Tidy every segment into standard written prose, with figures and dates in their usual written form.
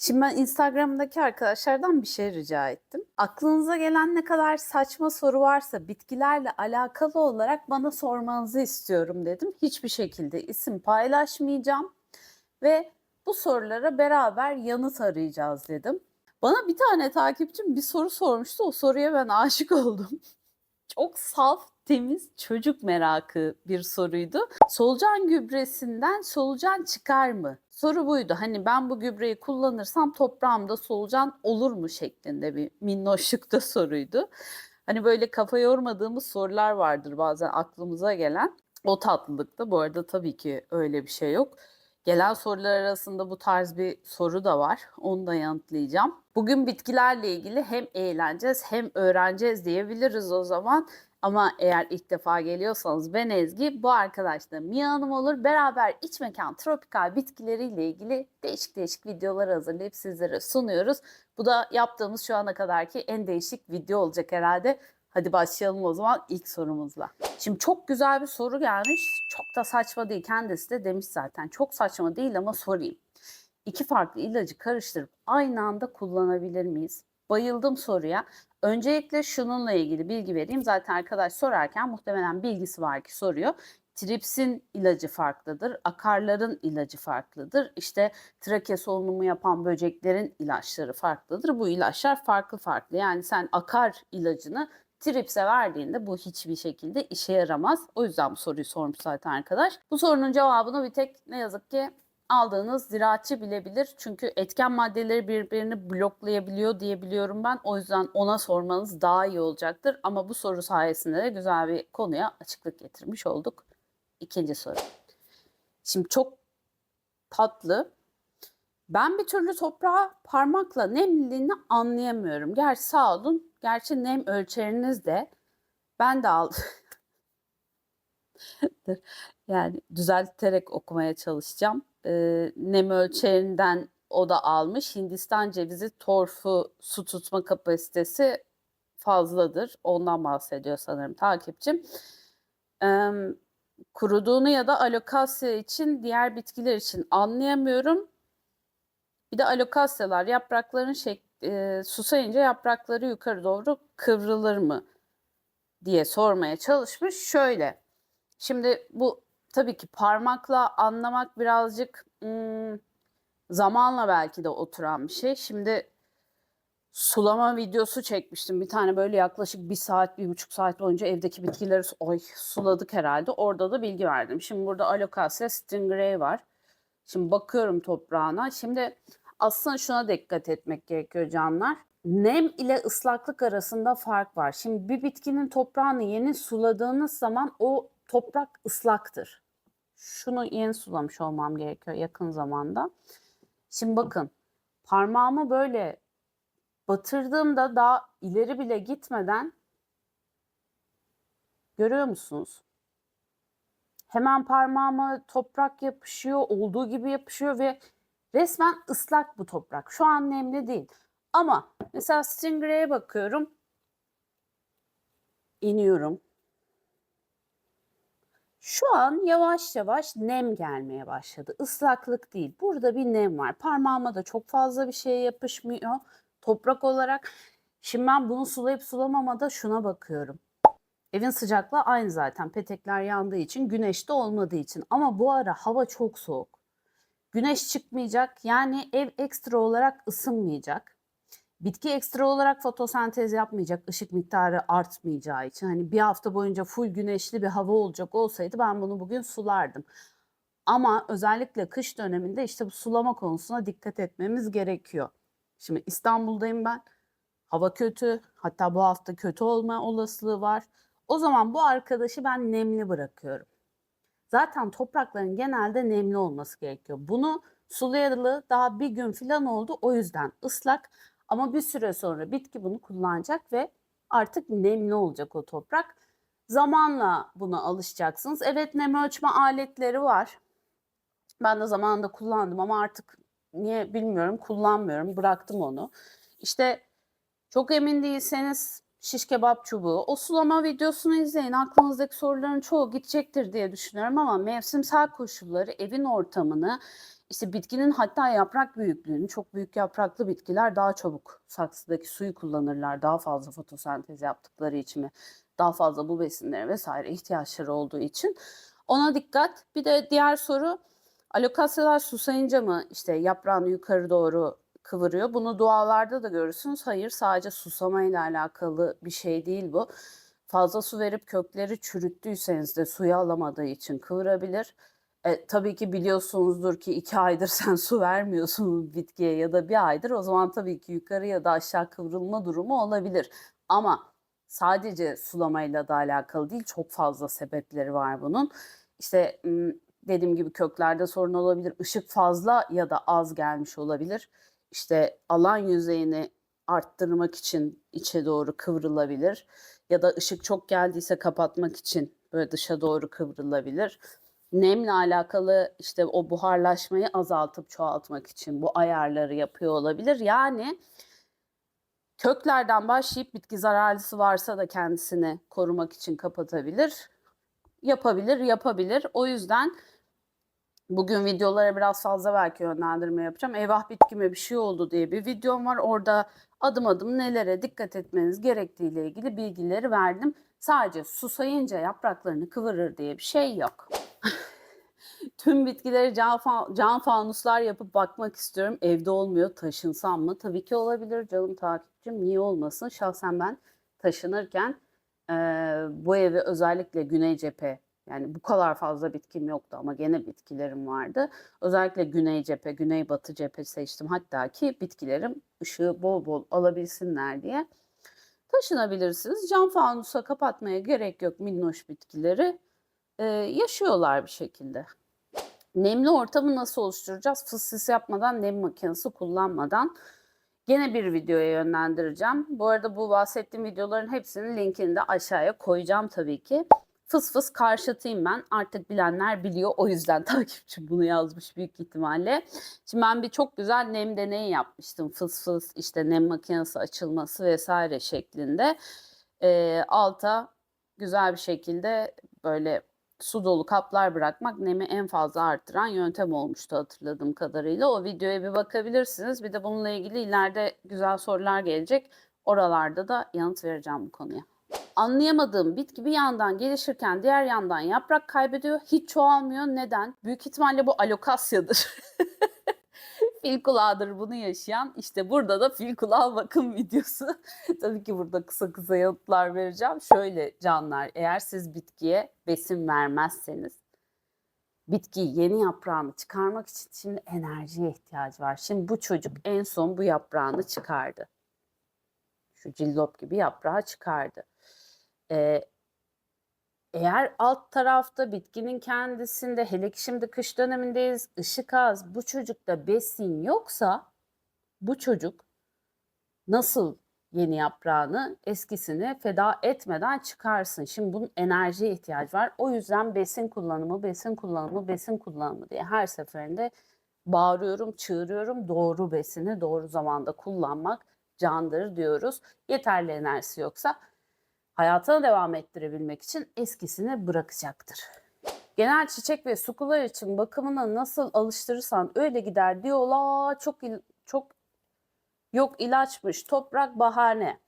Şimdi ben Instagram'daki arkadaşlardan bir şey rica ettim. Aklınıza gelen ne kadar saçma soru varsa bitkilerle alakalı olarak bana sormanızı istiyorum dedim. Hiçbir şekilde isim paylaşmayacağım ve bu sorulara beraber yanıt arayacağız dedim. Bana bir tane takipçim bir soru sormuştu. O soruya ben aşık oldum. Çok saf, temiz, çocuk merakı bir soruydu. Solucan gübresinden solucan çıkar mı? Soru buydu. Hani ben bu gübreyi kullanırsam toprağımda solucan olur mu şeklinde bir minnoşlukta soruydu. Hani böyle kafa yormadığımız sorular vardır bazen aklımıza gelen. O tatlılıkta. Bu arada tabii ki öyle bir şey yok. Gelen sorular arasında bu tarz bir soru da var. Onu da yanıtlayacağım. Bugün bitkilerle ilgili hem eğleneceğiz hem öğreneceğiz diyebiliriz o zaman. Ama eğer ilk defa geliyorsanız ben Ezgi, bu arkadaş da Mia Hanım olur. Beraber iç mekan tropikal bitkileriyle ilgili değişik değişik videolar hazırlayıp sizlere sunuyoruz. Bu da yaptığımız şu ana kadarki en değişik video olacak herhalde. Hadi başlayalım o zaman ilk sorumuzla. Şimdi çok güzel bir soru gelmiş. Çok da saçma değil. Kendisi de demiş zaten. Çok saçma değil ama sorayım. İki farklı ilacı karıştırıp aynı anda kullanabilir miyiz? Bayıldım soruya. Öncelikle şununla ilgili bilgi vereyim. Zaten arkadaş sorarken muhtemelen bilgisi var ki soruyor. Tripsin ilacı farklıdır, akarların ilacı farklıdır. İşte trake solunumu yapan böceklerin ilaçları farklıdır. Bu ilaçlar farklı farklı. Yani sen akar ilacını tripse verdiğinde bu hiçbir şekilde işe yaramaz. O yüzden bu soruyu sormuş zaten arkadaş. Bu sorunun cevabını bir tek ne yazık ki aldığınız ziraatçı bilebilir. Çünkü etken maddeleri birbirini bloklayabiliyor diye biliyorum ben. O yüzden ona sormanız daha iyi olacaktır. Ama bu soru sayesinde de güzel bir konuya açıklık getirmiş olduk. İkinci soru. Şimdi çok tatlı. Ben bir türlü toprağa parmakla nemliliğini anlayamıyorum. Gerçi sağ olun. Gerçi nem ölçeriniz de ben de aldım. Yani düzelterek okumaya çalışacağım. Nem ölçerinden o da almış. Hindistan cevizi torfu su tutma kapasitesi fazladır. Ondan bahsediyor sanırım takipçim. Kuruduğunu ya da alokasya için diğer bitkiler için anlayamıyorum. Bir de alokasyalar yaprakların susayınca yaprakları yukarı doğru kıvrılır mı diye sormaya çalışmış. Şöyle. Şimdi bu tabii ki parmakla anlamak birazcık zamanla belki de oturan bir şey. Şimdi sulama videosu çekmiştim. Bir tane böyle yaklaşık 1 saat, 1,5 saat boyunca evdeki bitkileri suladık herhalde. Orada da bilgi verdim. Şimdi burada Alocasia stingray var. Şimdi bakıyorum toprağına. Şimdi aslında şuna dikkat etmek gerekiyor canlar. Nem ile ıslaklık arasında fark var. Şimdi bir bitkinin toprağını yeni suladığınız zaman o toprak ıslaktır. Şunu yeni sulamış olmam gerekiyor yakın zamanda. Şimdi bakın parmağımı böyle batırdığımda daha ileri bile gitmeden görüyor musunuz? Hemen parmağıma toprak yapışıyor, olduğu gibi yapışıyor ve resmen ıslak bu toprak. Şu an nemli değil. Ama mesela Stingray'e bakıyorum. İniyorum. Şu an yavaş yavaş nem gelmeye başladı. Islaklık değil. Burada bir nem var. Parmağıma da çok fazla bir şey yapışmıyor toprak olarak. Şimdi ben bunu sulayıp sulamamada şuna bakıyorum. Evin sıcaklığı aynı zaten. Petekler yandığı için, güneşte olmadığı için. Ama bu ara hava çok soğuk. Güneş çıkmayacak. Yani ev ekstra olarak ısınmayacak. Bitki ekstra olarak fotosentez yapmayacak, ışık miktarı artmayacağı için. Hani bir hafta boyunca full güneşli bir hava olacak olsaydı ben bunu bugün sulardım. Ama özellikle kış döneminde işte bu sulama konusuna dikkat etmemiz gerekiyor. Şimdi İstanbul'dayım ben. Hava kötü. Hatta bu hafta kötü olma olasılığı var. O zaman bu arkadaşı ben nemli bırakıyorum. Zaten toprakların genelde nemli olması gerekiyor. Bunu sulayalı daha bir gün falan oldu. O yüzden ıslak. Ama bir süre sonra bitki bunu kullanacak ve artık nemli olacak o toprak. Zamanla buna alışacaksınız. Evet, nem ölçme aletleri var. Ben de zamanında kullandım ama artık niye bilmiyorum, kullanmıyorum. Bıraktım onu. İşte çok emin değilseniz şiş kebap çubuğu. O sulama videosunu izleyin. Aklınızdaki soruların çoğu gidecektir diye düşünüyorum ama mevsimsel koşulları, evin ortamını, İşte bitkinin hatta yaprak büyüklüğünü, çok büyük yapraklı bitkiler daha çabuk saksıdaki suyu kullanırlar. Daha fazla fotosentez yaptıkları için mi? Daha fazla bu besinlere vesaire ihtiyaçları olduğu için. Ona dikkat. Bir de diğer soru, alokasyalar susayınca mı işte yaprağını yukarı doğru kıvırıyor? Bunu dualarda da görürsünüz. Hayır, sadece susamayla alakalı bir şey değil bu. Fazla su verip kökleri çürüttüyseniz de suyu alamadığı için kıvırabilir. Tabii ki biliyorsunuzdur ki 2 aydır sen su vermiyorsun bitkiye ya da 1 aydır. O zaman tabii ki yukarı ya da aşağı kıvrılma durumu olabilir. Ama sadece sulamayla da alakalı değil, çok fazla sebepleri var bunun. İşte dediğim gibi köklerde sorun olabilir, ışık fazla ya da az gelmiş olabilir. İşte alan yüzeyini arttırmak için içe doğru kıvrılabilir ya da ışık çok geldiyse kapatmak için böyle dışa doğru kıvrılabilir. Nemle alakalı işte o buharlaşmayı azaltıp çoğaltmak için bu ayarları yapıyor olabilir. Yani köklerden başlayıp bitki zararlısı varsa da kendisini korumak için kapatabilir. Yapabilir. O yüzden bugün videolara biraz fazla belki yönlendirme yapacağım. Eyvah bitkime bir şey oldu diye bir videom var. Orada adım adım nelere dikkat etmeniz gerektiğiyle ilgili bilgileri verdim. Sadece susayınca yapraklarını kıvırır diye bir şey yok. Tüm bitkileri cam fanuslar yapıp bakmak istiyorum. Evde olmuyor. Taşınsam mı? Tabii ki olabilir canım takipçim. Niye olmasın? Şahsen ben taşınırken bu evi özellikle güney cephe, yani bu kadar fazla bitkim yoktu ama gene bitkilerim vardı. Özellikle güney cephe, güneybatı cephe seçtim. Hatta ki bitkilerim ışığı bol bol alabilsinler diye. Taşınabilirsiniz. Cam fanusa kapatmaya gerek yok minnoş bitkileri. Yaşıyorlar bir şekilde. Nemli ortamı nasıl oluşturacağız? Fıs yapmadan, nem makinesi kullanmadan. Gene bir videoya yönlendireceğim. Bu arada bu bahsettiğim videoların hepsinin linkini de aşağıya koyacağım tabii ki. Fıs karşıtıyım ben. Artık bilenler biliyor. O yüzden takipçim bunu yazmış büyük ihtimalle. Şimdi ben bir çok güzel nem deneyi yapmıştım. Fıs işte nem makinesi açılması vesaire şeklinde. Alta güzel bir şekilde böyle su dolu kaplar bırakmak nemi en fazla arttıran yöntem olmuştu hatırladığım kadarıyla. O videoya bir bakabilirsiniz. Bir de bununla ilgili ileride güzel sorular gelecek. Oralarda da yanıt vereceğim bu konuya. Anlayamadığım, bitki bir yandan gelişirken diğer yandan yaprak kaybediyor. Hiç çoğalmıyor. Neden? Büyük ihtimalle bu alokasyadır. Fil kulağıdır bunu yaşayan. İşte burada da fil kulağı bakım videosu. Tabii ki burada kısa yanıtlar vereceğim. Şöyle canlar, eğer siz bitkiye besin vermezseniz bitki yeni yaprağını çıkarmak için şimdi enerjiye ihtiyacı var. Şimdi bu çocuk en son bu yaprağını çıkardı. Şu cillop gibi yaprağı çıkardı. Eğer alt tarafta bitkinin kendisinde, hele ki şimdi kış dönemindeyiz, ışık az, bu çocukta besin yoksa bu çocuk nasıl yeni yaprağını eskisini feda etmeden çıkarsın? Şimdi bunun enerjiye ihtiyacı var. O yüzden besin kullanımı diye her seferinde bağırıyorum, çığırıyorum. Doğru besini doğru zamanda kullanmak candır diyoruz. Yeterli enerjisi yoksa hayatına devam ettirebilmek için eskisini bırakacaktır. Genel çiçek ve sukular için bakımına nasıl alıştırırsan öyle gider diyorlar. Çok yok ilaçmış, toprak bahane.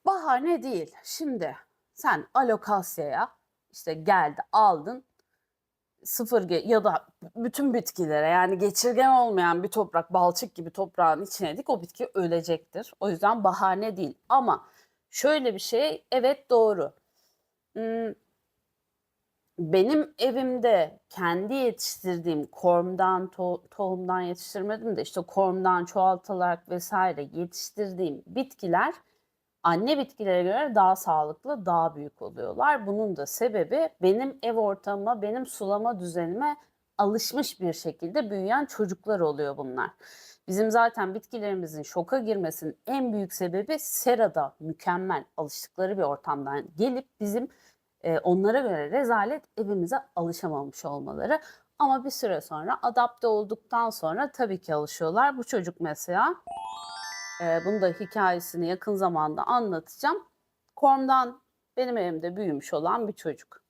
Bahane değil. Şimdi sen alokasyaya işte geldi aldın ya da bütün bitkilere, yani geçirgen olmayan bir toprak, balçık gibi toprağın içine dik, o bitki ölecektir. O yüzden bahane değil. Ama şöyle bir şey, evet doğru. Benim evimde kendi yetiştirdiğim kormdan, tohumdan yetiştirmedim de işte kormdan çoğaltılarak vesaire yetiştirdiğim bitkiler anne bitkilere göre daha sağlıklı, daha büyük oluyorlar. Bunun da sebebi benim ev ortamıma, benim sulama düzenime alışmış bir şekilde büyüyen çocuklar oluyor bunlar. Bizim zaten bitkilerimizin şoka girmesinin en büyük sebebi serada mükemmel alıştıkları bir ortamdan gelip bizim onlara göre rezalet evimize alışamamış olmaları. Ama bir süre sonra adapte olduktan sonra tabii ki alışıyorlar. Bu çocuk mesela, bunu da hikayesini yakın zamanda anlatacağım. Kormdan benim evimde büyümüş olan bir çocuk.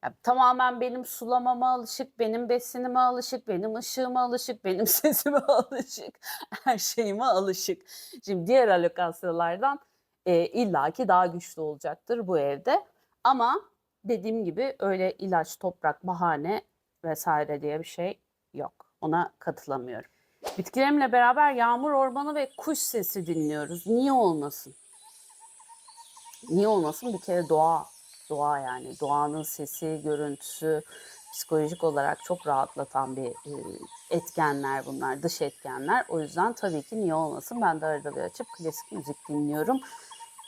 Ya, tamamen benim sulamama alışık, benim besinime alışık, benim ışığıma alışık, benim sesime alışık, her şeyime alışık. Şimdi diğer alokasyonlardan, illaki daha güçlü olacaktır bu evde ama dediğim gibi öyle ilaç, toprak, bahane vesaire diye bir şey yok. Ona katılamıyorum. Bitkilerimle beraber yağmur ormanı ve kuş sesi dinliyoruz. Niye olmasın? Niye olmasın? Bir kere doğa. Doğa yani. Doğanın sesi, görüntüsü psikolojik olarak çok rahatlatan bir etkenler bunlar. Dış etkenler. O yüzden tabii ki niye olmasın? Ben de arada bir açıp klasik müzik dinliyorum.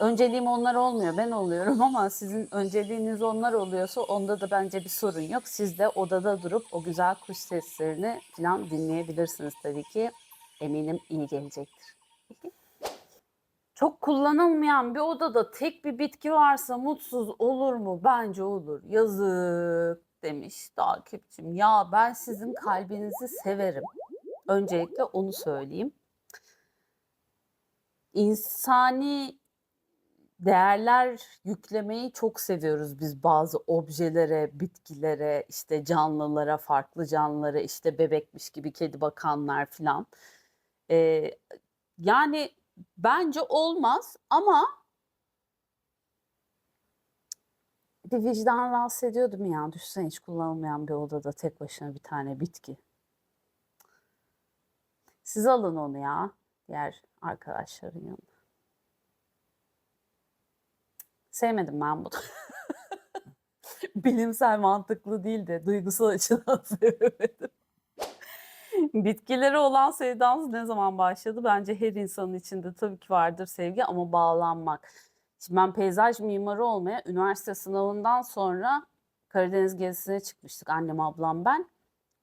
Önceliğim onlar olmuyor. Ben oluyorum ama sizin önceliğiniz onlar oluyorsa onda da bence bir sorun yok. Siz de odada durup o güzel kuş seslerini falan dinleyebilirsiniz tabii ki. Eminim iyi gelecektir. Çok kullanılmayan bir odada tek bir bitki varsa mutsuz olur mu? Bence olur. Yazık demiş takipçim. Ya ben sizin kalbinizi severim. Öncelikle onu söyleyeyim. İnsani değerler yüklemeyi çok seviyoruz biz bazı objelere, bitkilere, işte canlılara, farklı canlılara, işte bebekmiş gibi kedi bakanlar filan. Ee, Yani bence olmaz ama bir vicdan rahatsız ediyordu mu ya? Düşünsene hiç kullanılmayan bir odada tek başına bir tane bitki. Siz alın onu ya diğer arkadaşların yanına. Sevmedim ben bunu. Bilimsel mantıklı değil de duygusal açıdan sevemedim. Bitkilere olan sevdamız ne zaman başladı? Bence her insanın içinde tabii ki vardır sevgi ama bağlanmak. Şimdi ben peyzaj mimarı olmaya üniversite sınavından sonra Karadeniz gezisine çıkmıştık annem, ablam, ben.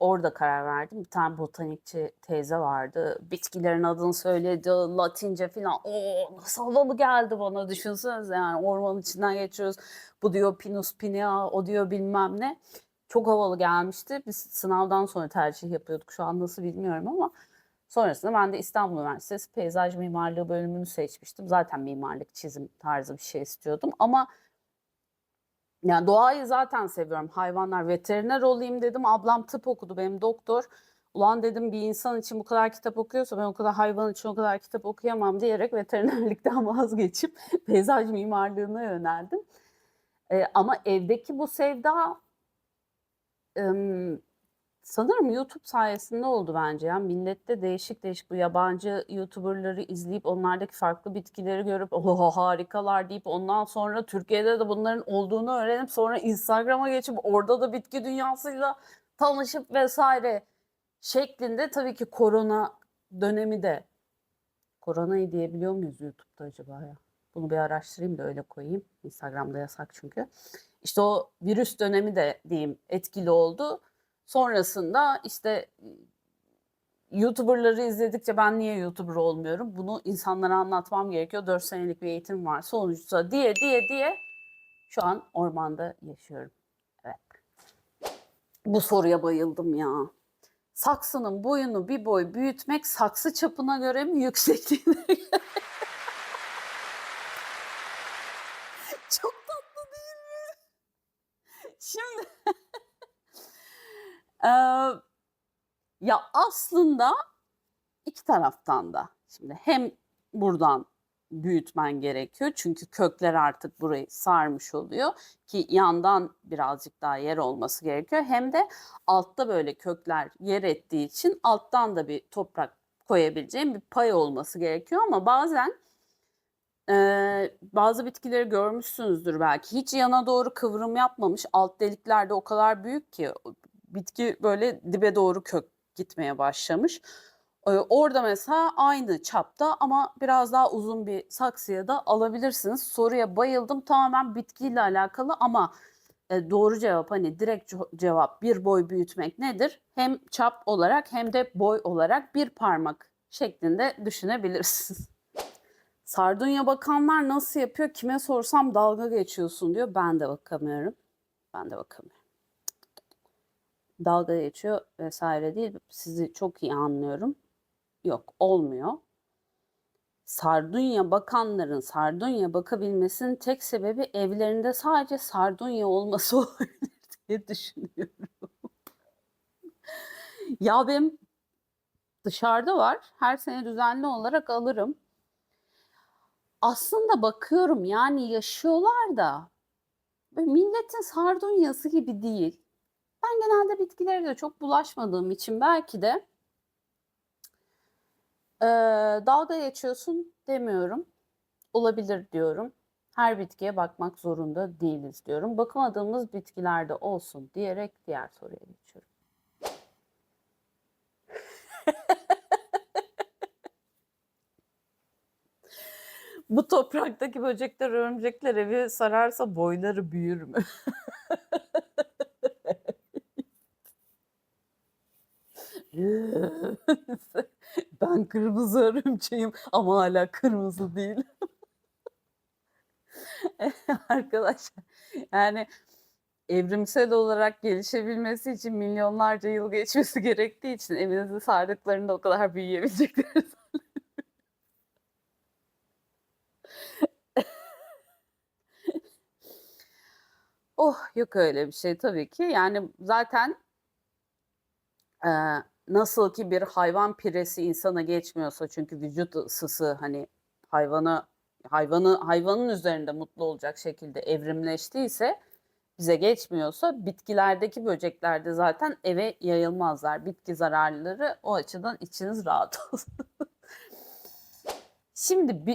Orada karar verdim. Bir tane botanikçi teyze vardı. Bitkilerin adını söyledi, Latince falan. Oo, nasıl havalı geldi bana, düşünsenize yani ormanın içinden geçiyoruz. Bu diyor Pinus pinea, o diyor bilmem ne. Çok havalı gelmişti. Biz sınavdan sonra tercih yapıyorduk. Şu an nasıl bilmiyorum ama sonrasında ben de İstanbul Üniversitesi Peyzaj Mimarlığı bölümünü seçmiştim. Zaten mimarlık, çizim tarzı bir şey istiyordum ama yani doğayı zaten seviyorum. Hayvanlar, veteriner olayım dedim. Ablam tıp okudu, benim doktor. Ulan dedim bir insan için bu kadar kitap okuyorsa ben o kadar hayvan için o kadar kitap okuyamam diyerek veterinerlikten vazgeçip peyzaj mimarlığına yöneldim. Ama evdeki bu sevda ım, sanırım YouTube sayesinde oldu bence ya. Millette değişik değişik bu yabancı YouTuber'ları izleyip onlardaki farklı bitkileri görüp oho harikalar deyip ondan sonra Türkiye'de de bunların olduğunu öğrenip sonra Instagram'a geçip orada da bitki dünyasıyla tanışıp vesaire şeklinde tabii ki korona dönemi de koronayı diyebiliyor muyuz YouTube'da acaba ya? Bunu bir araştırayım da öyle koyayım. Instagram'da yasak çünkü. İşte o virüs dönemi de diyeyim etkili oldu. Sonrasında işte YouTuber'ları izledikçe ben niye YouTuber olmuyorum? Bunu insanlara anlatmam gerekiyor. 4 senelik bir eğitim var. Sonuçta diye şu an ormanda yaşıyorum. Evet. Bu soruya bayıldım ya. Saksının boyunu bir boy büyütmek saksı çapına göre mi yüksekliğine göre? Çok tatlı değil mi? Şimdi eee, ya aslında iki taraftan da. Şimdi hem buradan büyütmen gerekiyor çünkü kökler artık burayı sarmış oluyor ki yandan birazcık daha yer olması gerekiyor. Hem de altta böyle kökler yer ettiği için alttan da bir toprak koyabileceğim bir pay olması gerekiyor ama bazen bazı bitkileri görmüşsünüzdür belki. Hiç yana doğru kıvrım yapmamış. Alt deliklerde o kadar büyük ki bitki böyle dibe doğru kök gitmeye başlamış. Orada mesela aynı çapta ama biraz daha uzun bir saksıya da alabilirsiniz. Soruya bayıldım. Tamamen bitkiyle alakalı ama doğru cevap hani direkt cevap bir boy büyütmek nedir? Hem çap olarak hem de boy olarak bir parmak şeklinde düşünebilirsiniz. Sardunya bakanlar nasıl yapıyor? Kime sorsam dalga geçiyorsun diyor. Ben de bakamıyorum. Ben de bakamıyorum. Dalga geçiyor vesaire değil. Sizi çok iyi anlıyorum. Yok, olmuyor. Sardunya bakanların sardunya bakabilmesinin tek sebebi evlerinde sadece sardunya olması olabilir. diye düşünüyorum. Ya benim dışarıda var. Her sene düzenli olarak alırım. Aslında bakıyorum yani yaşıyorlar da böyle milletin sardunyası gibi değil. Ben genelde bitkilere de çok bulaşmadığım için belki de dalga geçiyorsun demiyorum. Olabilir diyorum. Her bitkiye bakmak zorunda değiliz diyorum. Bakmadığımız bitkilerde olsun diyerek diğer soruya geçiyorum. Bu topraktaki böcekler, örümcekler evi sararsa boyları büyür mü? Ben kırmızı örümceğim ama hala kırmızı değil. Arkadaşlar yani evrimsel olarak gelişebilmesi için milyonlarca yıl geçmesi gerektiği için evinizi sardıklarında o kadar büyüyebilecekleri. Oh, yok öyle bir şey tabii ki. Yani zaten nasıl ki bir hayvan piresi insana geçmiyorsa çünkü vücut ısısı hani hayvanın üzerinde mutlu olacak şekilde evrimleştiyse bize geçmiyorsa bitkilerdeki böcekler de zaten eve yayılmazlar. Bitki zararlıları o açıdan içiniz rahat olsun. Şimdi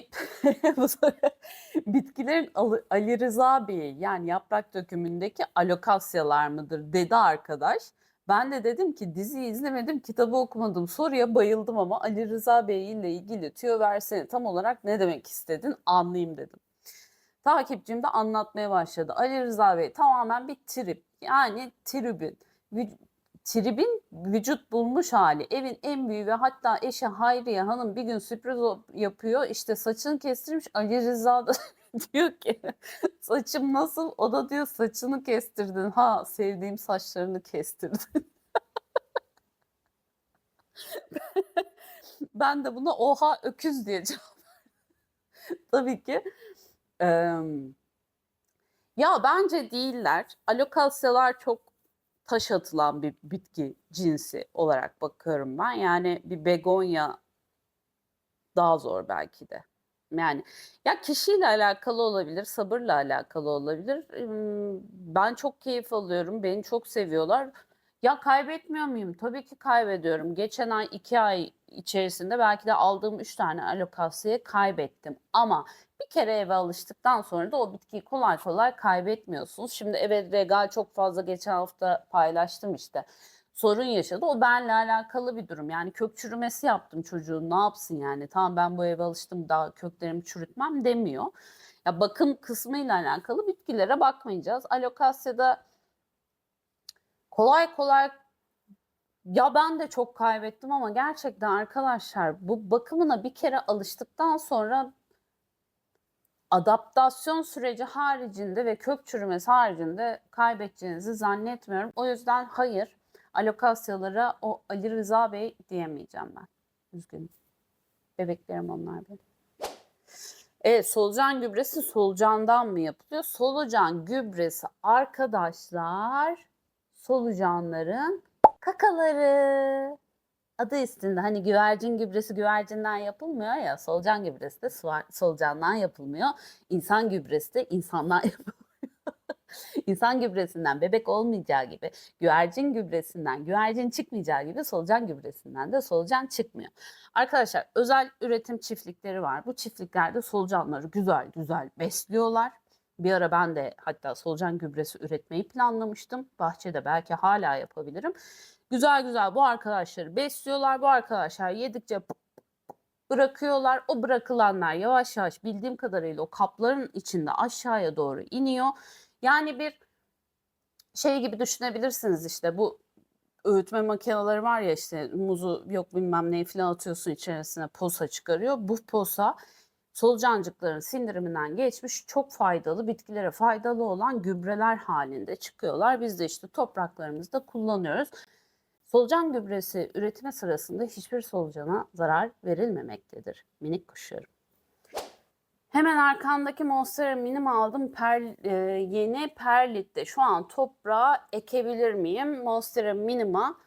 bitkilerin Ali Rıza Bey'i yani Yaprak Dökümü'ndeki alokasyalar mıdır dedi arkadaş. Ben de dedim ki diziyi izlemedim, kitabı okumadım. Soruya bayıldım ama Ali Rıza Bey ile ilgili tüyo versene. Tam olarak ne demek istedin anlayayım dedim. Takipçim de anlatmaya başladı. Ali Rıza Bey tamamen bir trip. Yani tribin vücut bulmuş hali. Evin en büyüğü ve hatta eşi Hayriye Hanım bir gün sürpriz yapıyor. İşte saçını kestirmiş. Ali Rıza da diyor ki saçım nasıl? O da diyor saçını kestirdin. Ha sevdiğim saçlarını kestirdin. Ben de buna oha öküz diye cevap tabii ki. Ya bence değiller. Alokasyalar çok taş atılan bir bitki cinsi olarak bakıyorum ben. Yani bir begonya daha zor belki de. Yani ya kişiyle alakalı olabilir, sabırla alakalı olabilir. Ben çok keyif alıyorum, beni çok seviyorlar. Ya kaybetmiyor muyum? Tabii ki kaybediyorum. Geçen ay 2 ay içerisinde belki de aldığım 3 tane alokasyayı kaybettim. Ama bir kere eve alıştıktan sonra da o bitkiyi kolay kolay kaybetmiyorsunuz. Şimdi evet Regal çok fazla geçen hafta paylaştım işte sorun yaşadı. O benle alakalı bir durum. Yani kök çürümesi yaptım çocuğun ne yapsın yani. Tamam ben bu eve alıştım daha köklerimi çürütmem demiyor. Ya bakım kısmıyla alakalı bitkilere bakmayacağız. Alokasya'da kolay kolay ya ben de çok kaybettim ama gerçekten arkadaşlar bu bakımına bir kere alıştıktan sonra adaptasyon süreci haricinde ve kök çürümesi haricinde kaybedeceğinizi zannetmiyorum. O yüzden hayır, alokasyalara o Ali Rıza Bey diyemeyeceğim ben. Üzgünüm. Bebeklerim onlar benim. Evet, solucan gübresi solucandan mı yapılıyor? Solucan gübresi arkadaşlar solucanların kakaları. Adı üstünde hani güvercin gübresi güvercinden yapılmıyor ya solucan gübresi de solucandan yapılmıyor. İnsan gübresi de insandan yapılıyor. İnsan gübresinden bebek olmayacağı gibi güvercin gübresinden güvercin çıkmayacağı gibi solucan gübresinden de solucan çıkmıyor. Arkadaşlar özel üretim çiftlikleri var. Bu çiftliklerde solucanları güzel güzel besliyorlar. Bir ara ben de hatta solucan gübresi üretmeyi planlamıştım. Bahçede belki hala yapabilirim. Güzel güzel bu arkadaşları besliyorlar. Bu arkadaşlar yedikçe bırakıyorlar. O bırakılanlar yavaş yavaş bildiğim kadarıyla o kapların içinde aşağıya doğru iniyor. Yani bir şey gibi düşünebilirsiniz işte bu öğütme makineleri var ya işte muzu yok bilmem neyi falan atıyorsun içerisine posa çıkarıyor. Bu posa solucancıkların sindiriminden geçmiş çok faydalı bitkilere faydalı olan gübreler halinde çıkıyorlar. Biz de işte topraklarımızda kullanıyoruz. Solucan gübresi üretimi sırasında hiçbir solucana zarar verilmemektedir minik kuşlarım. Hemen arkandaki Monstera Minim aldım. Yeni Perlit'te. Şu an toprağa ekebilir miyim? Monstera Minima.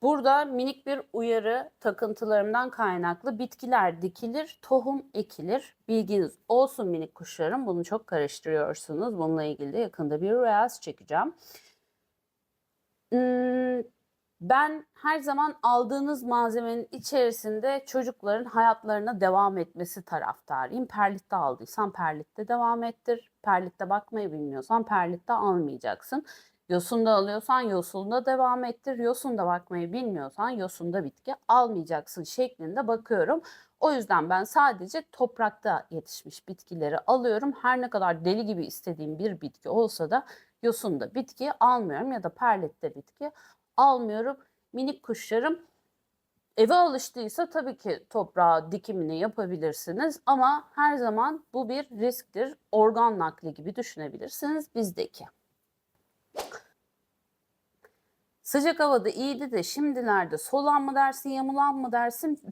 Burada minik bir uyarı, takıntılarımdan kaynaklı bitkiler dikilir, tohum ekilir. Bilginiz olsun minik kuşlarım. Bunu çok karıştırıyorsunuz. Bununla ilgili de yakında bir reels çekeceğim. Ben her zaman aldığınız malzemenin içerisinde çocukların hayatlarına devam etmesi taraftarıyım. Perlitte aldıysan Perlitte devam ettir. Perlitte bakmayı bilmiyorsan Perlitte almayacaksın. Yosunda alıyorsan Yosun'da devam ettir. Yosun'da bakmayı bilmiyorsan Yosun'da bitki almayacaksın şeklinde bakıyorum. O yüzden ben sadece toprakta yetişmiş bitkileri alıyorum. Her ne kadar deli gibi istediğim bir bitki olsa da Yosun'da bitki almıyorum ya da Perlitte bitki almıyorum. Minik kuşlarım eve alıştıysa tabii ki toprağa dikimini yapabilirsiniz ama her zaman bu bir risktir. Organ nakli gibi düşünebilirsiniz bizdeki. Sıcak havada iyiydi de şimdilerde soğan mı dersin, yamulan mı dersin?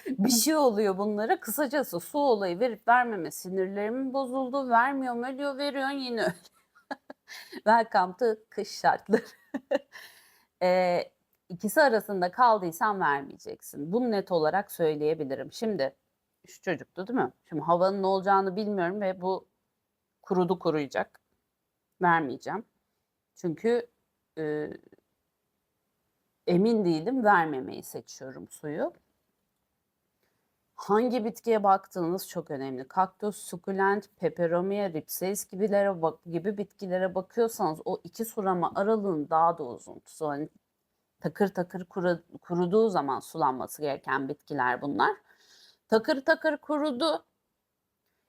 Bir şey oluyor bunlara. Kısacası su olayı verip vermeme sinirlerim bozuldu. Vermiyorum ölüyor, veriyorsun yine ölüyor. Welcome to kış şartları. İkisi arasında kaldıysan vermeyeceksin. Bunu net olarak söyleyebilirim. Şimdi şu çocuktu değil mi? Şimdi havanın ne olacağını bilmiyorum ve bu kuruyacak. Vermeyeceğim. Çünkü emin değilim, vermemeyi seçiyorum suyu. Hangi bitkiye baktığınız çok önemli. Kaktüs, sukulent, peperomia, ripsalis gibi bitkilere bakıyorsanız o iki sulama aralığın daha da uzun. Yani takır takır kuruduğu zaman sulanması gereken bitkiler bunlar. Takır takır kurudu.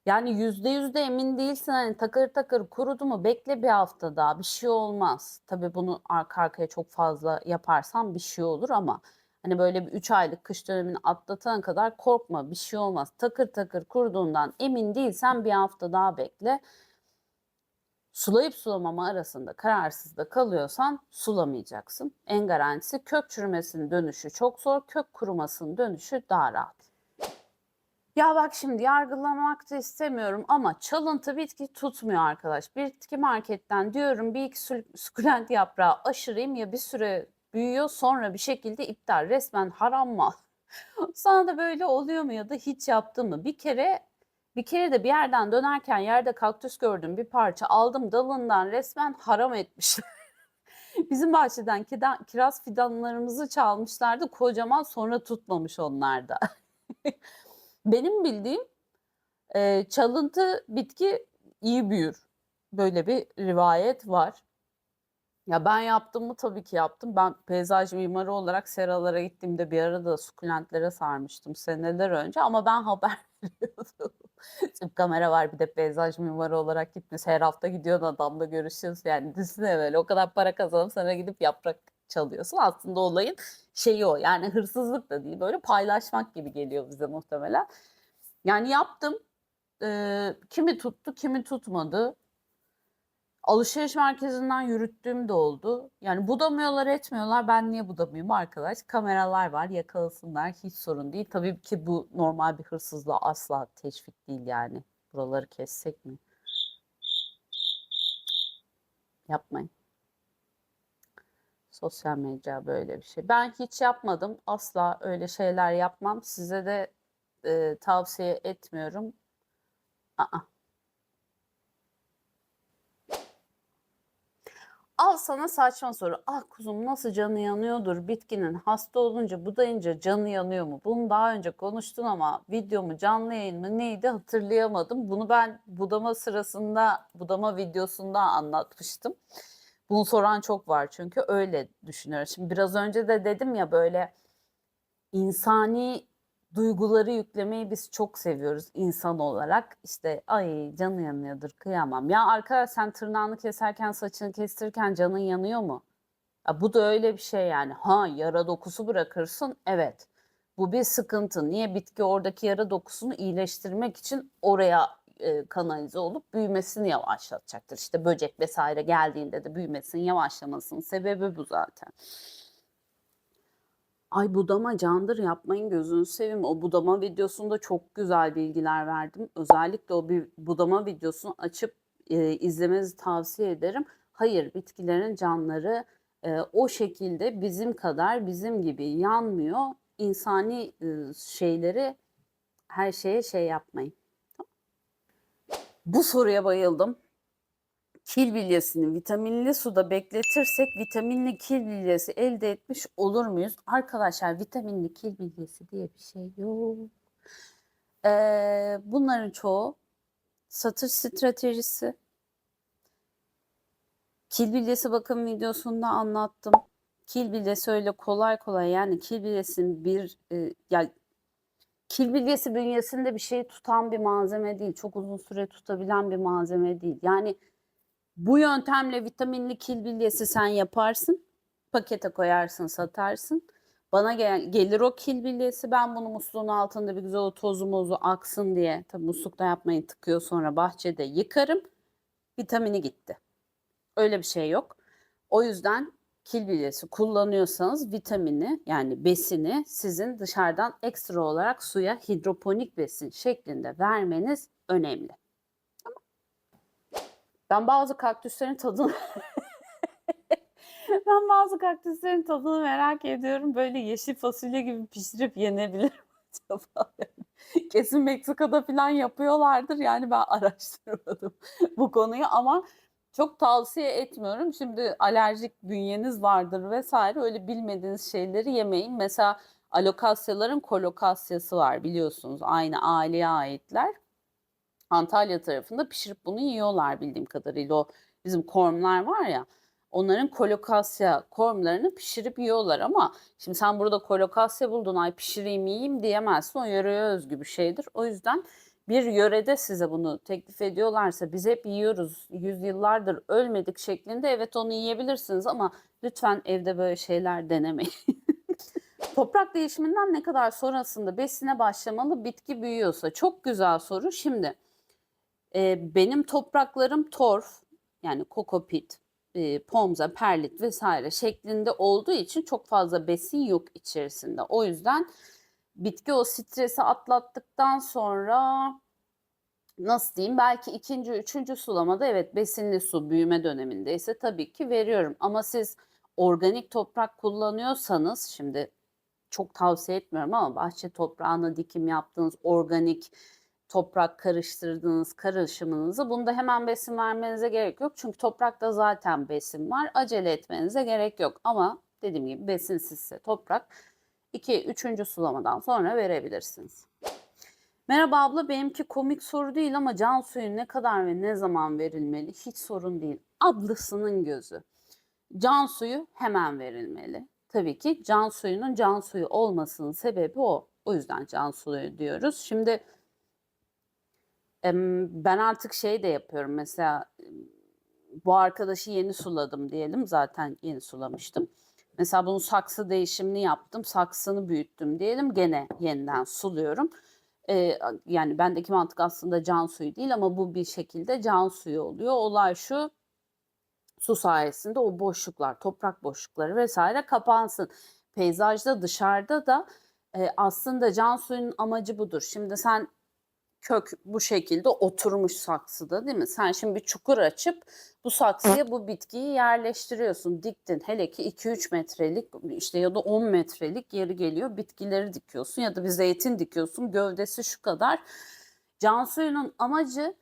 Yani %100 de emin değilsin hani takır takır kurudu mu bekle bir hafta daha bir şey olmaz. Tabii bunu arka arkaya çok fazla yaparsan bir şey olur ama hani böyle bir 3 aylık kış dönemini atlatana kadar korkma bir şey olmaz. Takır takır kuruduğundan emin değilsen bir hafta daha bekle. Sulayıp sulamama arasında kararsız da kalıyorsan sulamayacaksın. En garantisi kök çürümesinin dönüşü çok zor, kök kurumasının dönüşü daha rahat. Ya bak şimdi yargılamak da istemiyorum ama çalıntı bitki tutmuyor arkadaş. Bitki marketten diyorum bir iki sukulent yaprağı aşırayım ya bir süre büyüyor sonra bir şekilde iptal. Resmen haram mal. Sana da böyle oluyor mu ya da hiç yaptın mı? Bir kere de bir yerden dönerken yerde kaktüs gördüm bir parça aldım dalından resmen haram etmişler. Bizim bahçeden kiraz fidanlarımızı çalmışlardı kocaman sonra tutmamış onlar da. Benim bildiğim çalıntı bitki iyi büyür. Böyle bir rivayet var. Ya ben yaptım mı? Tabii ki yaptım. Ben peyzaj mimarı olarak seralara gittiğimde bir ara da sukulentlere sarmıştım seneler önce ama ben haber veriyordum. Şimdi kamera var bir de peyzaj mimarı olarak gitmiş. Her hafta gidiyorsun adamla görüşüyorsun. Yani düşünsene böyle o kadar para kazanıp sana gidip yaprak çalıyorsun. Aslında olayın şeyi o. Yani hırsızlık da değil böyle paylaşmak gibi geliyor bize muhtemelen. Yani yaptım. Kimi tuttu, kimi tutmadı. Alışveriş merkezinden yürüttüğüm de oldu. Yani budamıyorlar, etmiyorlar. Ben niye budamayayım arkadaş? Kameralar var, yakalasınlar. Hiç sorun değil. Tabii ki bu normal bir hırsızlığa asla teşvik değil yani. Buraları kessek mi? Yapmayın. Sosyal medya böyle bir şey. Ben hiç yapmadım. Asla öyle şeyler yapmam. Size de tavsiye etmiyorum. Aa. Al sana saçma soru. Ah kuzum nasıl canı yanıyordur bitkinin hasta olunca budayınca canı yanıyor mu? Bunu daha önce konuştun ama videomu canlı yayın mı neydi hatırlayamadım. Bunu ben budama sırasında budama videosunda anlatmıştım. Bunu soran çok var çünkü öyle düşünüyorum. Şimdi biraz önce de dedim ya böyle insani duyguları yüklemeyi biz çok seviyoruz insan olarak. İşte ay canı yanıyordur kıyamam. Ya arkadaş sen tırnağını keserken saçını kestirirken canın yanıyor mu? Ya bu da öyle bir şey yani. Ha yara dokusu bırakırsın evet. Bu bir sıkıntı. Niye bitki oradaki yara dokusunu iyileştirmek için oraya kanalize olup büyümesini yavaşlatacaktır. İşte böcek vesaire geldiğinde de büyümesinin yavaşlamasının sebebi bu zaten. Ay budama candır yapmayın gözünü seveyim. O budama videosunda çok güzel bilgiler verdim. Özellikle o bir budama videosunu açıp izlemenizi tavsiye ederim. Hayır, bitkilerin canları o şekilde bizim kadar bizim gibi yanmıyor. İnsani şeyleri her şeye şey yapmayın. Bu soruya bayıldım. Kil bilyesini vitaminli suda bekletirsek vitaminli kil bilyesi elde etmiş olur muyuz? Arkadaşlar vitaminli kil bilyesi diye bir şey yok. Bunların çoğu satış stratejisi. Kil bilyesi bakım videosunda anlattım. Kil bilyesi öyle kolay kolay yani kil bilyesinin yani kil bilyesi bünyesinde bir şey tutan bir malzeme değil. Çok uzun süre tutabilen bir malzeme değil. Yani bu yöntemle vitaminli kil bilyesi sen yaparsın. Pakete koyarsın, satarsın. Bana gelir o kil bilyesi. Ben bunu musluğun altında bir güzel o tozu mozu aksın diye. Tabii muslukta yapmayı tıkıyor sonra bahçede yıkarım. Vitamini gitti. Öyle bir şey yok. O yüzden kil bilyesi kullanıyorsanız vitamini yani besini sizin dışarıdan ekstra olarak suya hidroponik besin şeklinde vermeniz önemli. Ben bazı kaktüslerin tadını Ben bazı kaktüslerin tadını merak ediyorum. Böyle yeşil fasulye gibi pişirip yenebilir mi acaba? Kesin Meksika'da falan yapıyorlardır. Yani ben araştırmadım bu konuyu ama çok tavsiye etmiyorum. Şimdi alerjik bünyeniz vardır vesaire. Öyle bilmediğiniz şeyleri yemeyin. Mesela alokasyaların kolokasyası var biliyorsunuz. Aynı aileye aitler. Antalya tarafında pişirip bunu yiyorlar bildiğim kadarıyla. O bizim kormlar var ya, onların kolokasya kormlarını pişirip yiyorlar ama şimdi sen burada kolokasya buldun, ay pişireyim yiyeyim diyemezsin. O yöreye özgü bir şeydir. O yüzden bir yörede size bunu teklif ediyorlarsa biz hep yiyoruz, yüzyıllardır ölmedik şeklinde evet onu yiyebilirsiniz ama lütfen evde böyle şeyler denemeyin. Toprak değişiminden ne kadar sonrasında besine başlamalı bitki büyüyorsa? Çok güzel soru. Şimdi benim topraklarım torf yani kokopit, pomza, perlit vesaire şeklinde olduğu için çok fazla besin yok içerisinde. O yüzden bitki o stresi atlattıktan sonra nasıl diyeyim belki ikinci, üçüncü sulamada evet besinli su büyüme dönemindeyse tabii ki veriyorum. Ama siz organik toprak kullanıyorsanız şimdi çok tavsiye etmiyorum ama bahçe toprağına dikim yaptığınız organik toprak karıştırdığınız karışımınızı bunda hemen besin vermenize gerek yok. Çünkü toprakta zaten besin var. Acele etmenize gerek yok. Ama dediğim gibi besinsizse toprak 2-3. sulamadan sonra verebilirsiniz. Merhaba abla benimki komik soru değil ama can suyu ne kadar ve ne zaman verilmeli? Hiç sorun değil. Ablasının gözü. Can suyu hemen verilmeli. Tabii ki can suyunun can suyu olmasının sebebi o. O yüzden can suyu diyoruz. Şimdi ben artık şey de yapıyorum. Mesela bu arkadaşı yeni suladım diyelim. Zaten yeni sulamıştım. Mesela bunu saksı değişimini yaptım. Saksını büyüttüm diyelim. Gene yeniden suluyorum. Yani bendeki mantık aslında can suyu değil ama bu bir şekilde can suyu oluyor. Olay şu. Su sayesinde o boşluklar, toprak boşlukları vesaire kapansın. Peyzajda dışarıda da aslında can suyunun amacı budur. Şimdi sen kök bu şekilde oturmuş saksıda değil mi? Sen şimdi bir çukur açıp bu saksıya bu bitkiyi yerleştiriyorsun. Diktin. Hele ki 2-3 metrelik işte ya da 10 metrelik yeri geliyor. Bitkileri dikiyorsun ya da bir zeytin dikiyorsun. Gövdesi şu kadar. Can suyunun amacı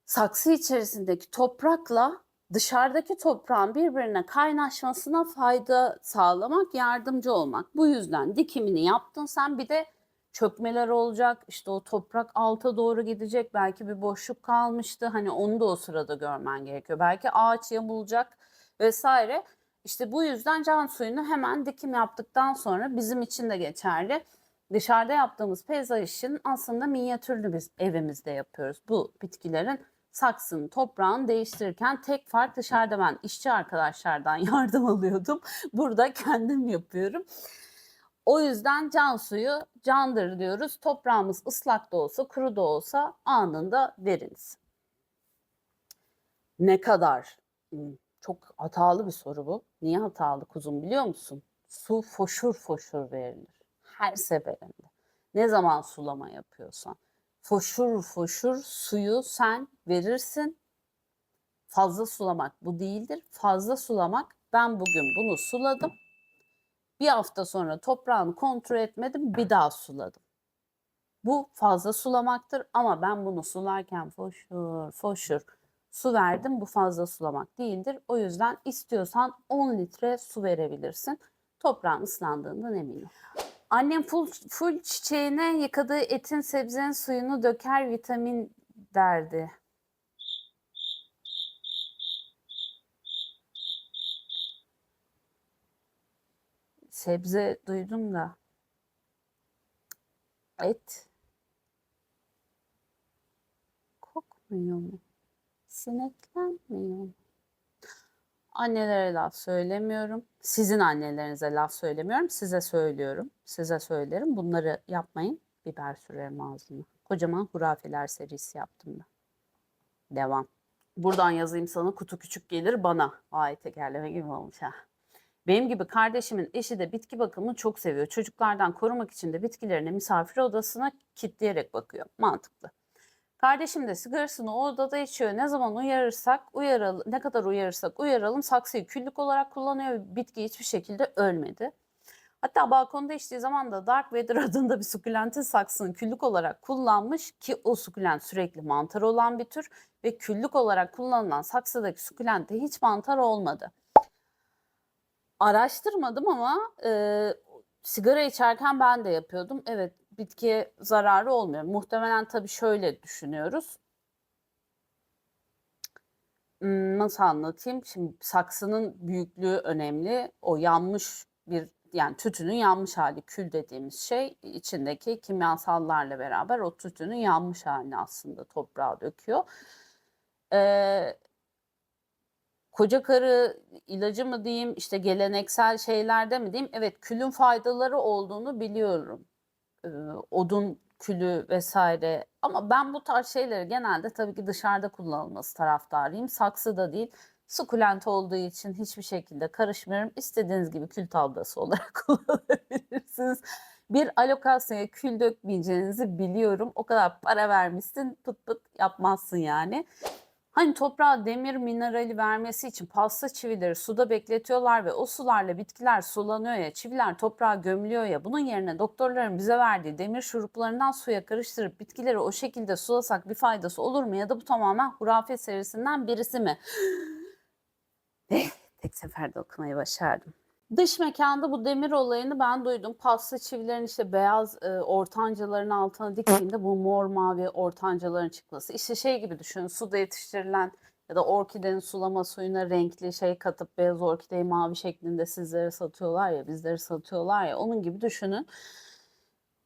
saksı içerisindeki toprakla dışarıdaki toprağın birbirine kaynaşmasına fayda sağlamak, yardımcı olmak. Bu yüzden dikimini yaptın sen bir de çökmeler olacak. İşte o toprak alta doğru gidecek. Belki bir boşluk kalmıştı. Hani onu da o sırada görmen gerekiyor. Belki ağaç yamulacak vesaire. İşte bu yüzden can suyunu hemen dikim yaptıktan sonra bizim için de geçerli. Dışarıda yaptığımız peyzaj için aslında minyatürlü biz evimizde yapıyoruz. Bu bitkilerin saksının, toprağını değiştirirken tek fark dışarıda ben işçi arkadaşlardan yardım alıyordum. Burada kendim yapıyorum. O yüzden can suyu candır diyoruz. Toprağımız ıslak da olsa, kuru da olsa anında veriniz. Ne kadar? Çok hatalı bir soru bu. Niye hatalı kuzum biliyor musun? Su foşur foşur verilir her seferinde. Ne zaman sulama yapıyorsan. Foşur foşur suyu sen verirsin. Fazla sulamak bu değildir. Fazla sulamak, ben bugün bunu suladım. Bir hafta sonra toprağını kontrol etmedim, bir daha suladım. Bu fazla sulamaktır ama ben bunu sularken foşur foşur su verdim. Bu fazla sulamak değildir. O yüzden istiyorsan 10 litre su verebilirsin. Toprağın ıslandığından emin ol. Annem full çiçeğine yıkadığı etin sebzenin suyunu döker vitamin derdi. Sebze duydum da et kokmuyor mu? Sineklenmiyor mu? Annelere laf söylemiyorum. Sizin annelerinize laf söylemiyorum. Size söylüyorum. Size söylerim. Bunları yapmayın. Biber sürerim ağzıma. Kocaman hurafeler serisi yaptım ben. Devam. Buradan yazayım sana, kutu küçük gelir bana. Vay, tekerleme gibi olmuş ha. Benim gibi kardeşimin eşi de bitki bakımını çok seviyor. Çocuklardan korumak için de bitkilerine misafir odasına kilitleyerek bakıyor. Mantıklı. Kardeşim de sigarasını o odada içiyor. Ne zaman uyarırsak uyaralım, ne kadar uyarırsak uyaralım saksıyı küllük olarak kullanıyor. Bitki hiçbir şekilde ölmedi. Hatta balkonda içtiği zaman da Dark Weather adında bir sukulentin saksını küllük olarak kullanmış ki o sukulent sürekli mantar olan bir tür ve küllük olarak kullanılan saksıdaki sukulentte hiç mantar olmadı. Araştırmadım ama sigara içerken ben de yapıyordum. Evet, bitkiye zararı olmuyor. Muhtemelen tabii şöyle düşünüyoruz. Nasıl anlatayım? Şimdi saksının büyüklüğü önemli. O yanmış bir, yani tütünün yanmış hali, kül dediğimiz şey içindeki kimyasallarla beraber o tütünün yanmış halini aslında toprağa döküyor. Koca karı ilacı mı diyeyim, işte geleneksel şeylerde mi diyeyim? Evet, külün faydaları olduğunu biliyorum. Odun külü vesaire. Ama ben bu tarz şeyleri genelde tabii ki dışarıda kullanılması taraftarıyım. Saksıda değil. Sukulent olduğu için hiçbir şekilde karışmıyorum. İstediğiniz gibi kül tablası olarak kullanabilirsiniz. Bir alokasyaya kül dökmeyeceğinizi biliyorum. O kadar para vermişsin, pıt pıt yapmazsın yani. Hani toprağa demir minerali vermesi için pasta çivileri suda bekletiyorlar ve o sularla bitkiler sulanıyor ya, çiviler toprağa gömülüyor ya. Bunun yerine doktorların bize verdiği demir şuruplarından suya karıştırıp bitkileri o şekilde sulasak bir faydası olur mu? Ya da bu tamamen hurafe serisinden birisi mi? Tek seferde okumayı başardım. Dış mekanda bu demir olayını ben duydum. Pasta çivilerin işte beyaz ortancaların altına diktiğinde bu mor mavi ortancaların çıkması. İşte şey gibi düşünün, suda yetiştirilen ya da orkidenin sulama suyuna renkli şey katıp beyaz orkideyi mavi şeklinde sizlere satıyorlar ya, bizlere satıyorlar ya, onun gibi düşünün.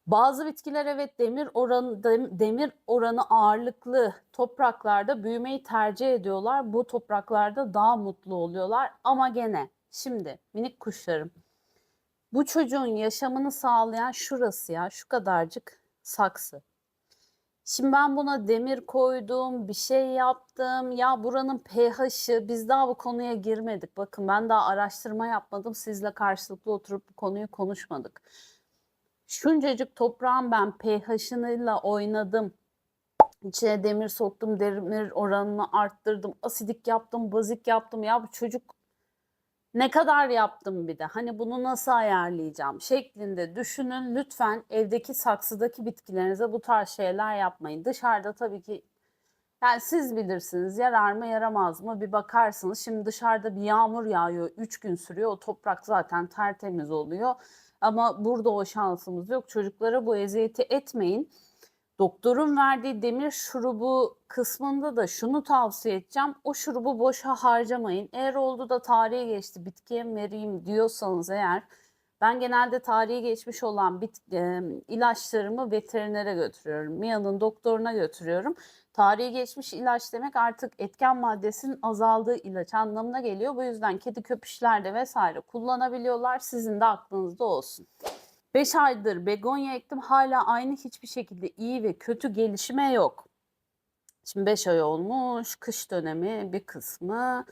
Bazı bitkiler evet demir oranı ağırlıklı topraklarda büyümeyi tercih ediyorlar. Bu topraklarda daha mutlu oluyorlar ama gene şimdi minik kuşlarım, bu çocuğun yaşamını sağlayan şurası ya, şu kadarcık saksı. Şimdi ben buna demir koydum, bir şey yaptım. Ya buranın pH'i, biz daha bu konuya girmedik. Bakın, ben daha araştırma yapmadım. Sizle karşılıklı oturup bu konuyu konuşmadık. Şuncacık toprağın ben pH'ıyla oynadım. İçine demir soktum, demir oranını arttırdım, asidik yaptım, bazik yaptım. Ya bu çocuk ne kadar yaptım bir de. Hani bunu nasıl ayarlayacağım şeklinde düşünün. Lütfen evdeki saksıdaki bitkilerinize bu tarz şeyler yapmayın. Dışarıda tabii ki, yani siz bilirsiniz, yarar mı yaramaz mı bir bakarsınız. Şimdi dışarıda bir yağmur yağıyor, 3 gün sürüyor. O toprak zaten tertemiz oluyor. Ama burada o şansımız yok. Çocuklara bu eziyeti etmeyin. Doktorun verdiği demir şurubu kısmında da şunu tavsiye edeceğim. O şurubu boşa harcamayın. Eğer oldu da tarihi geçti, bitkiye mi vereyim diyorsanız eğer, ben genelde tarihi geçmiş olan ilaçlarımı veterinere götürüyorum. Mia'nın doktoruna götürüyorum. Tarihi geçmiş ilaç demek artık etken maddesinin azaldığı ilaç anlamına geliyor. Bu yüzden kedi köpüşlerde vesaire kullanabiliyorlar. Sizin de aklınızda olsun. 5 aydır begonya ektim. Hala aynı, hiçbir şekilde iyi ve kötü gelişme yok. Şimdi 5 ay olmuş. Kış dönemi bir kısmı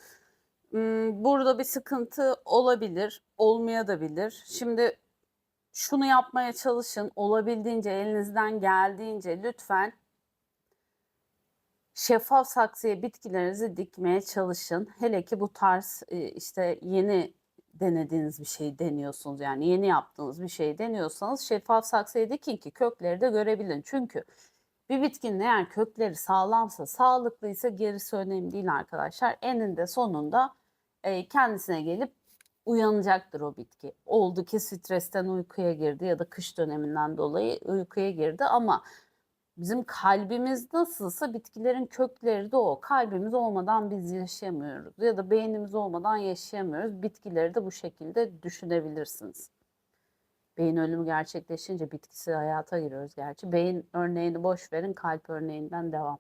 Burada bir sıkıntı olabilir, olmayabilir. Şimdi şunu yapmaya çalışın, olabildiğince, elinizden geldiğince lütfen şeffaf saksıya bitkilerinizi dikmeye çalışın. Hele ki bu tarz, işte, yeni denediğiniz bir şeyi deniyorsunuz, yani yeni yaptığınız bir şeyi deniyorsanız şeffaf saksıya dikin ki kökleri de görebilin. Çünkü bir bitkinin eğer kökleri sağlamsa, sağlıklıysa gerisi önemli değil arkadaşlar. Eninde sonunda, kendisine gelip uyanacaktır o bitki. Oldu ki stresten uykuya girdi ya da kış döneminden dolayı uykuya girdi ama bizim kalbimiz nasılsa bitkilerin kökleri de o. Kalbimiz olmadan biz yaşayamıyoruz ya da beynimiz olmadan yaşayamıyoruz. Bitkileri de bu şekilde düşünebilirsiniz. Beyin ölümü gerçekleşince bitkisi hayata giriyoruz gerçi. Beyin örneğini boş verin, kalp örneğinden devam.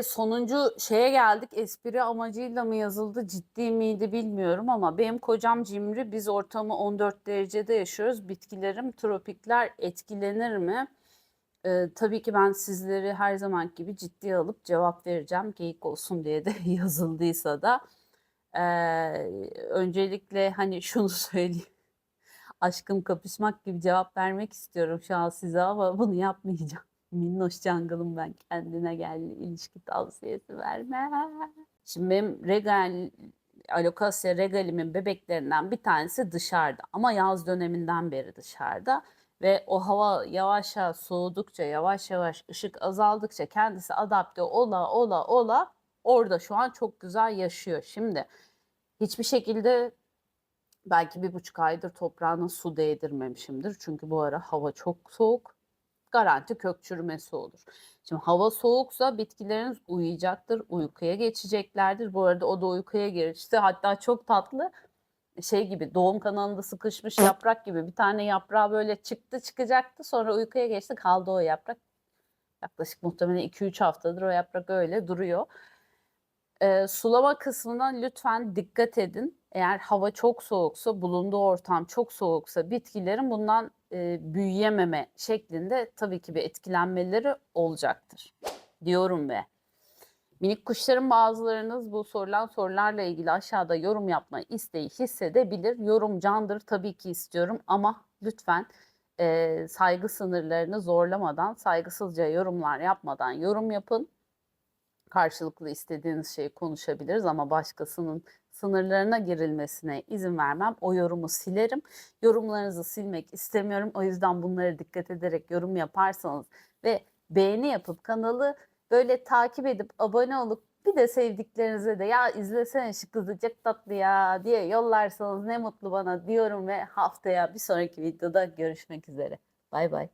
Sonuncu şeye geldik. Espri amacıyla mı yazıldı, ciddi miydi bilmiyorum ama benim kocam cimri. Biz ortamı 14 derecede yaşıyoruz. Bitkilerim, tropikler etkilenir mi? Tabii ki ben sizleri her zamanki gibi ciddiye alıp cevap vereceğim. Geyik olsun diye de yazıldıysa da. Öncelikle hani şunu söyleyeyim. Aşkım kapışmak gibi cevap vermek istiyorum şu an size ama bunu yapmayacağım. Minnoş Jungle'ım ben, kendine gel, ilişki tavsiyesi verme. Şimdi benim Alocasia regalimin bebeklerinden bir tanesi dışarıda ama yaz döneminden beri dışarıda ve o hava yavaş yavaş soğudukça, yavaş yavaş ışık azaldıkça kendisi adapte ola orada şu an çok güzel yaşıyor. Şimdi hiçbir şekilde belki 1,5 aydır toprağına su değdirmemişimdir. Çünkü bu ara hava çok soğuk. Garanti kök çürümesi olur. Şimdi hava soğuksa bitkileriniz uyuyacaktır, uykuya geçeceklerdir. Bu arada o da uykuya geçti. Hatta çok tatlı şey gibi, doğum kanalında sıkışmış yaprak gibi bir tane yaprağı böyle çıkacaktı. Sonra uykuya geçti, kaldı o yaprak. Yaklaşık muhtemelen 2-3 haftadır o yaprak öyle duruyor. Sulama kısmına lütfen dikkat edin. Eğer hava çok soğuksa, bulunduğu ortam çok soğuksa bitkilerin bundan büyüyememe şeklinde tabii ki bir etkilenmeleri olacaktır diyorum ve minik kuşların bazılarınız bu sorulan sorularla ilgili aşağıda yorum yapma isteği hissedebilir. Yorum candır, tabii ki istiyorum ama lütfen saygı sınırlarını zorlamadan, saygısızca yorumlar yapmadan yorum yapın. Karşılıklı istediğiniz şeyi konuşabiliriz ama başkasının sınırlarına girilmesine izin vermem. O yorumu silerim. Yorumlarınızı silmek istemiyorum. O yüzden bunları dikkat ederek yorum yaparsanız ve beğeni yapıp kanalı böyle takip edip abone olup bir de sevdiklerinize de ya izlesene şu kızı çok tatlı ya diye yollarsanız ne mutlu bana diyorum ve haftaya bir sonraki videoda görüşmek üzere. Bay bay.